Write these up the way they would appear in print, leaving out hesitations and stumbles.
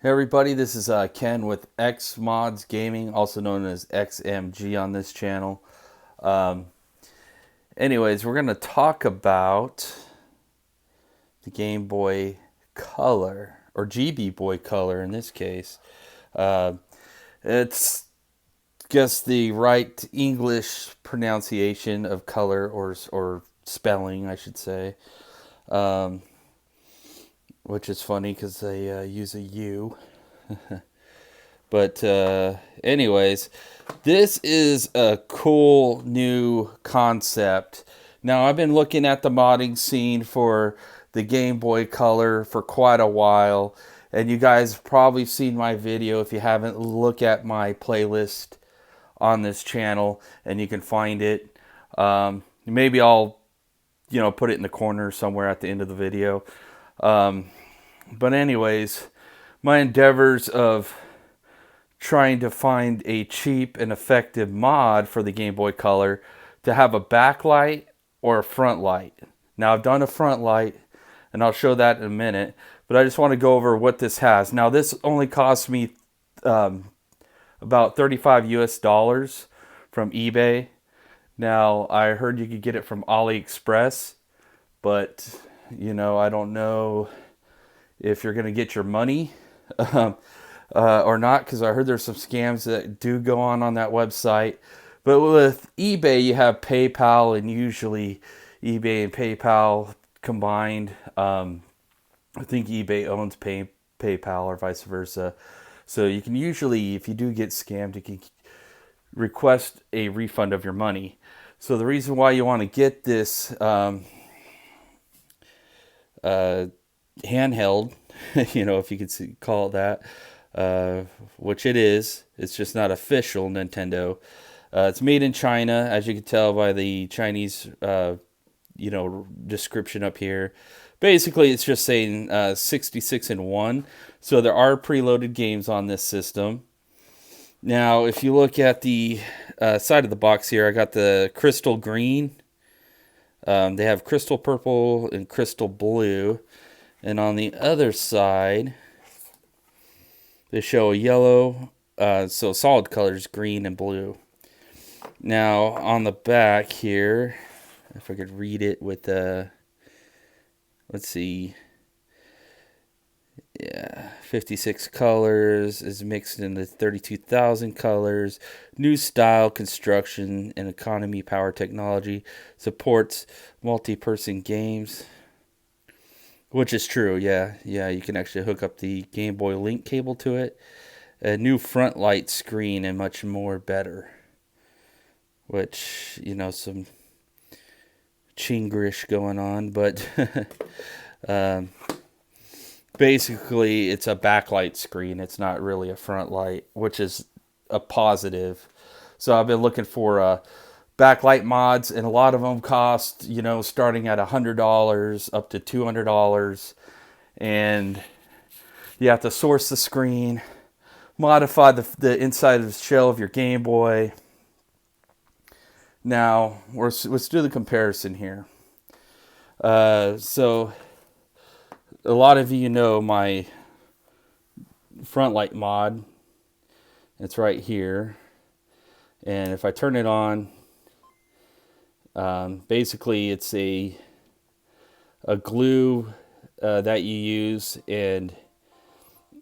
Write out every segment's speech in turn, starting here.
Hey everybody, this is Ken with X Mods Gaming, also known as XMG on this channel. Um, Anyways, we're going to talk about the Game Boy Color, or GB Boy Color in this case. Uh, it's, guess, the right English pronunciation of color, or spelling, I should say. Um, which is funny because they use a U. But anyways, this is a cool new concept. Now, I've been looking at the modding scene for the Game Boy Color for quite a while, and you guys have probably seen my video. If you haven't, look at my playlist on this channel, and you can find it. Maybe I'll, put it in the corner somewhere at the end of the video. But anyways, my endeavors of trying to find a cheap and effective mod for the Game Boy Color to have a backlight or a front light. Now, I've done a front light, and I'll show that in a minute, but I just want to go over what this has. Now, this only cost me about 35 US dollars from eBay. Now, I heard you could get it from AliExpress, but, I don't know if you're going to get your money. Or not, because I heard there's some scams that do go on that website. But with eBay, you have PayPal, and usually eBay and PayPal combined. I think eBay owns PayPal or vice versa. So you can usually, if you do get scammed, you can request a refund of your money. So the reason why you want to get this handheld, if you could call it that, which it is. It's just not official Nintendo. It's made in China, as you can tell by the Chinese, description up here. Basically, it's just saying 66 in 1. So there are preloaded games on this system. Now, if you look at the side of the box here, I got the crystal green. They have crystal purple and crystal blue. And on the other side, they show a yellow, so solid colors, green and blue. Now, on the back here, if I could read it with, let's see, yeah, 56 colors is mixed into 32,000 colors. New style, construction, and economy power technology. Supports multi-person games. Which is true, yeah. Yeah, you can actually hook up the Game Boy Link cable to it. A new front light screen and much more better. Which, some chingrish going on. But basically, it's a backlight screen. It's not really a front light, which is a positive. So I've been looking for backlight mods, and a lot of them cost, starting at $100 up to $200, and you have to source the screen, modify the inside of the shell of your Game Boy. Now, let's do the comparison here. So, a lot of you know my front light mod. It's right here, and if I turn it on, basically, it's a glue that you use and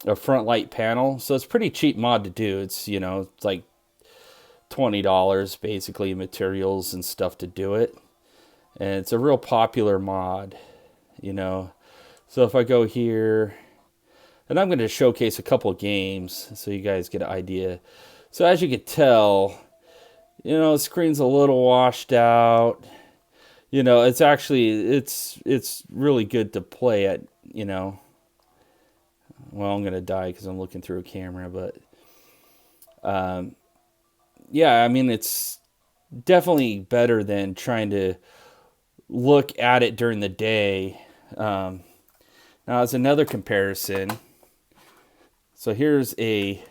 a front light panel. So it's a pretty cheap mod to do. It's, it's like $20 basically, materials and stuff to do it. And it's a real popular mod, So if I go here, and I'm going to showcase a couple of games so you guys get an idea. So as you can tell, the screen's a little washed out. It's actually, it's really good to play at, well, I'm going to die because I'm looking through a camera, but, yeah, I mean, it's definitely better than trying to look at it during the day. Now, as another comparison, so here's a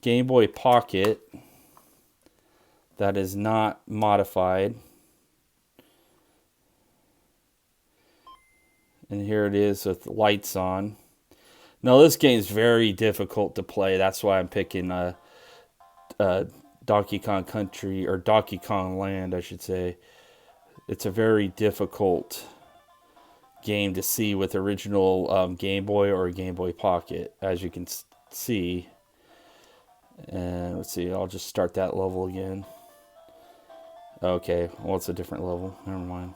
Game Boy Pocket that is not modified. And here it is with lights on. Now this game is very difficult to play. That's why I'm picking uh, Donkey Kong Country, or Donkey Kong Land, I should say. It's a very difficult game to see with original Game Boy or Game Boy Pocket, as you can see. And let's see, I'll just start that level again. Okay, well, it's a different level. Never mind.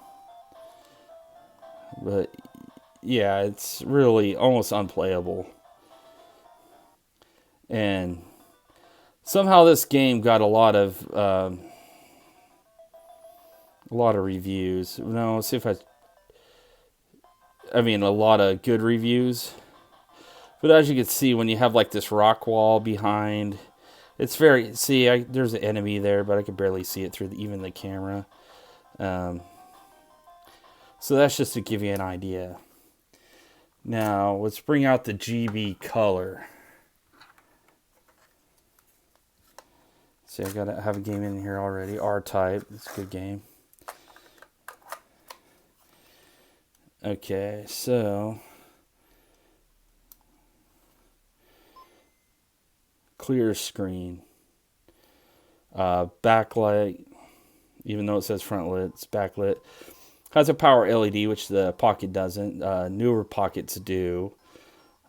But yeah, it's really almost unplayable. And somehow this game got a lot of reviews. No, let's see if I mean, a lot of good reviews. But as you can see, when you have like this rock wall behind, it's very, see, there's an enemy there, but I can barely see it through even the camera. So that's just to give you an idea. Now, let's bring out the GB color. See, I gotta have a game in here already. R-Type, it's a good game. Okay, so clear screen, backlight. Even though it says front lit, it's backlit. Has a power LED, which the Pocket doesn't. Newer Pockets do.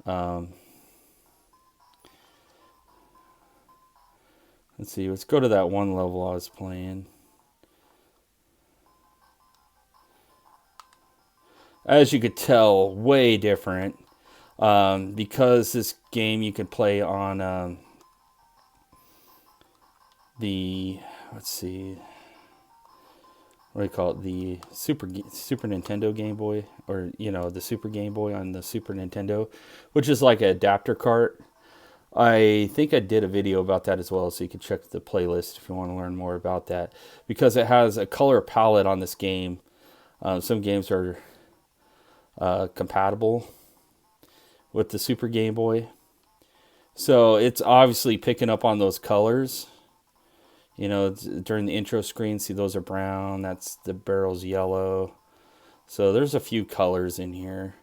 Let's see. Let's go to that one level I was playing. As you could tell, way different. Because this game you could play on let's see, what do you call it, the Super Nintendo Game Boy, or the Super Game Boy on the Super Nintendo, which is like an adapter cart. I think I did a video about that as well, so you can check the playlist if you want to learn more about that, because it has a color palette on this game. Some games are compatible with the Super Game Boy, so it's obviously picking up on those colors. During the intro screen, see, those are brown, that's the barrel's yellow. So there's a few colors in here.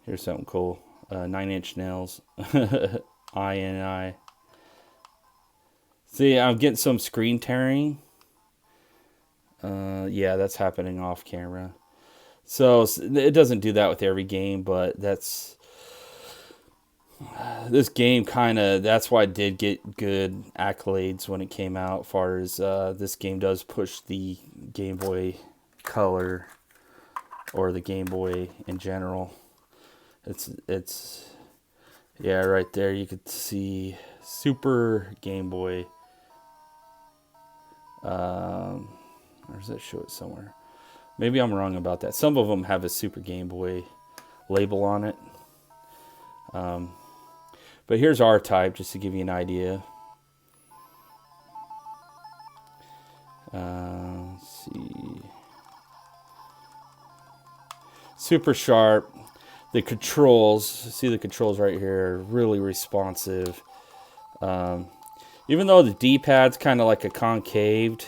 Here's something cool. 9-inch nails. I. See, I'm getting some screen tearing. Yeah, that's happening off camera. So it doesn't do that with every game, but this game that's why it did get good accolades when it came out, as far as this game does push the Game Boy Color, or the Game Boy in general. It's yeah, right there you could see Super Game Boy. Or does that show it somewhere? Maybe I'm wrong about that. Some of them have a Super Game Boy label on it. But here's R-Type, just to give you an idea. Let's see. Super sharp. The controls, see the controls right here, really responsive. Even though the D-pad's kind of like a concaved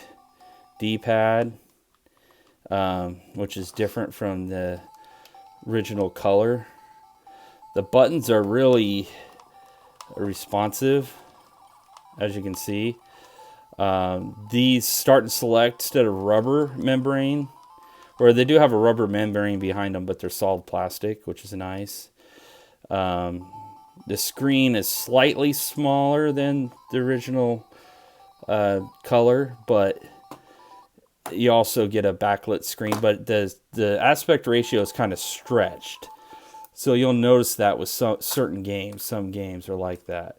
D-pad, which is different from the original color, the buttons are really responsive, as you can see. These start and select instead of rubber membrane, or they do have a rubber membrane behind them, but they're solid plastic, which is nice. The screen is slightly smaller than the original color, but you also get a backlit screen, but the aspect ratio is kind of stretched. So you'll notice that with certain games. Some games are like that.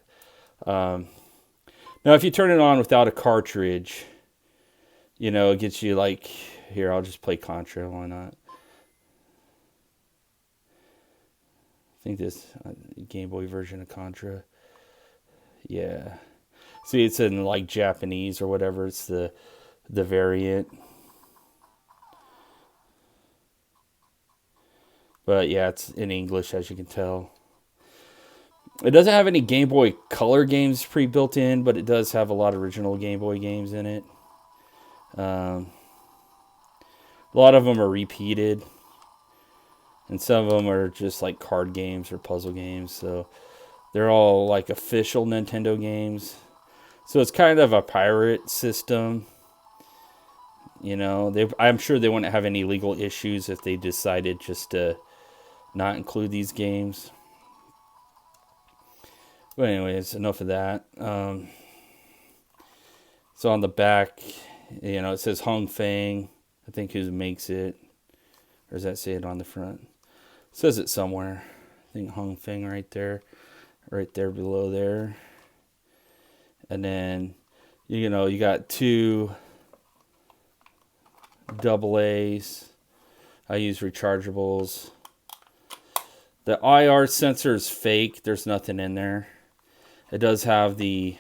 Now, if you turn it on without a cartridge, it gets you like, here, I'll just play Contra. Why not? I think this Game Boy version of Contra. Yeah. See, it's in like Japanese or whatever. It's the variant. But yeah, it's in English, as you can tell. It doesn't have any Game Boy Color games pre-built in, but it does have a lot of original Game Boy games in it. A lot of them are repeated, and some of them are just like card games or puzzle games. So they're all like official Nintendo games. So it's kind of a pirate system. You know, I'm sure they wouldn't have any legal issues if they decided just to not include these games. But anyways, enough of that. So on the back, you know, it says Hong Feng. I think who makes it. Or does that say it on the front? It says it somewhere. I think Hong Feng right there below there. And then, you know, you got two double A's. I use rechargeables. The IR sensor is fake. There's nothing in there. It does have the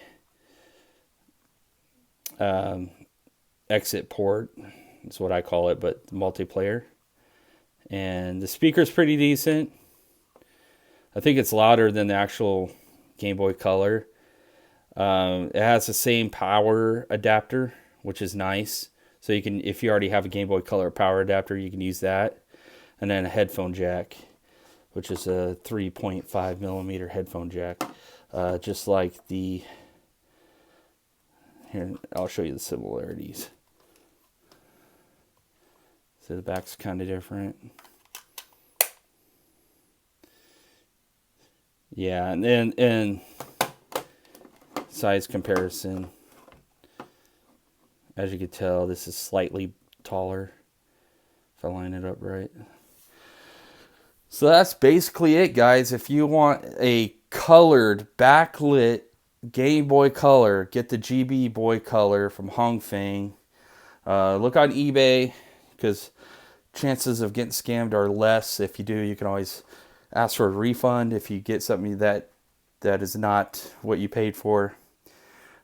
exit port. That's what I call it, but multiplayer. And the speaker's pretty decent. I think it's louder than the actual Game Boy Color. It has the same power adapter, which is nice. So you can, if you already have a Game Boy Color power adapter, you can use that. And then a headphone jack, which is a 3.5 millimeter headphone jack. Just like the, here, I'll show you the similarities. So the back's kind of different. Yeah, and then size comparison. As you can tell, this is slightly taller if I line it up right. So that's basically it, guys. If you want a colored, backlit Game Boy Color, get the GB Boy Color from Hong Feng. Look on eBay, because chances of getting scammed are less. If you do, you can always ask for a refund if you get something that is not what you paid for.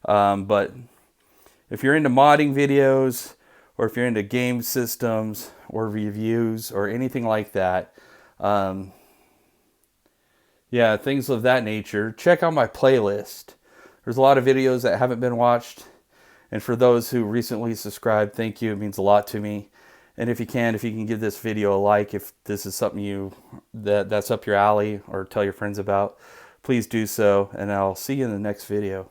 But if you're into modding videos, or if you're into game systems or reviews or anything like that, yeah, things of that nature, check out my playlist. There's a lot of videos that haven't been watched, and for those who recently subscribed, thank you. It means a lot to me. And if you can give this video a like, if this is something that's up your alley, or tell your friends about, please do so, and I'll see you in the next video.